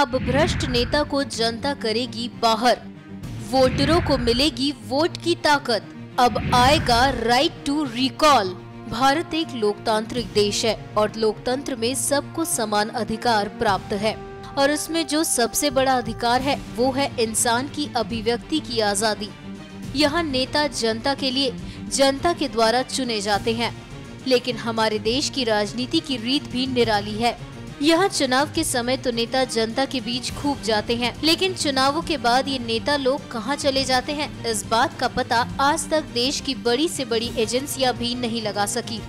अब भ्रष्ट नेता को जनता करेगी बाहर, वोटरों को मिलेगी वोट की ताकत, अब आएगा राइट टू रिकॉल। भारत एक लोकतांत्रिक देश है और लोकतंत्र में सबको समान अधिकार प्राप्त है और उसमें जो सबसे बड़ा अधिकार है वो है इंसान की अभिव्यक्ति की आजादी। यहाँ नेता जनता के लिए जनता के द्वारा चुने जाते हैं, लेकिन हमारे देश की राजनीति की रीत भी निराली है। यहाँ चुनाव के समय तो नेता जनता के बीच खूब जाते हैं, लेकिन चुनावों के बाद ये नेता लोग कहाँ चले जाते हैं, इस बात का पता आज तक देश की बड़ी से बड़ी एजेंसियां भी नहीं लगा सकी।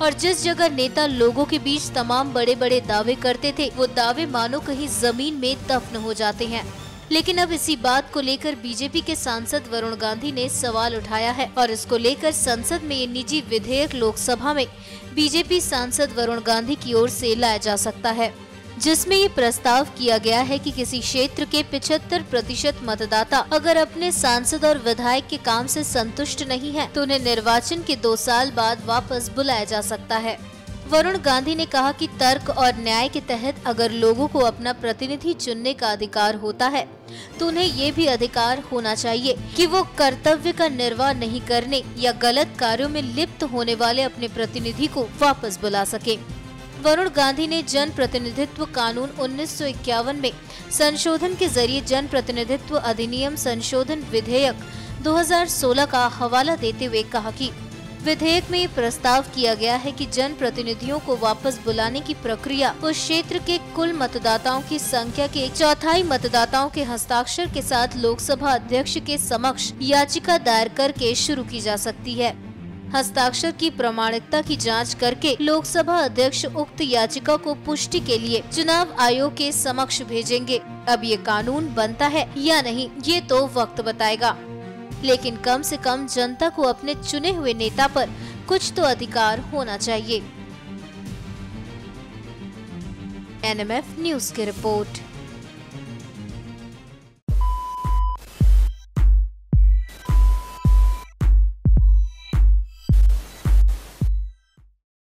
और जिस जगह नेता लोगों के बीच तमाम बड़े बड़े दावे करते थे, वो दावे मानो कहीं जमीन में दफन हो जाते हैं। लेकिन अब इसी बात को लेकर बीजेपी के सांसद वरुण गांधी ने सवाल उठाया है और इसको लेकर संसद में ये निजी विधेयक लोकसभा में बीजेपी सांसद वरुण गांधी की ओर से लाया जा सकता है, जिसमें ये प्रस्ताव किया गया है कि किसी क्षेत्र के 75% मतदाता अगर अपने सांसद और विधायक के काम से संतुष्ट नहीं है तो उन्हें निर्वाचन के 2 साल बाद वापस बुलाया जा सकता है। वरुण गांधी ने कहा कि तर्क और न्याय के तहत अगर लोगों को अपना प्रतिनिधि चुनने का अधिकार होता है तो उन्हें ये भी अधिकार होना चाहिए कि वो कर्तव्य का निर्वाह नहीं करने या गलत कार्यों में लिप्त होने वाले अपने प्रतिनिधि को वापस बुला सके। वरुण गांधी ने जन प्रतिनिधित्व कानून 1951 में संशोधन के जरिए जन प्रतिनिधित्व अधिनियम संशोधन विधेयक 2016 का हवाला देते हुए कहा कि विधेयक में ये प्रस्ताव किया गया है कि जन प्रतिनिधियों को वापस बुलाने की प्रक्रिया उस क्षेत्र के कुल मतदाताओं की संख्या के 1/4 मतदाताओं के हस्ताक्षर के साथ लोकसभा अध्यक्ष के समक्ष याचिका दायर करके शुरू की जा सकती है। हस्ताक्षर की प्रामाणिकता की जांच करके लोकसभा अध्यक्ष उक्त याचिका को पुष्टि के लिए चुनाव आयोग के समक्ष भेजेंगे। अब ये कानून बनता है या नहीं ये तो वक्त बताएगा, लेकिन कम से कम जनता को अपने चुने हुए नेता पर कुछ तो अधिकार होना चाहिए। NMF न्यूज़ की रिपोर्ट।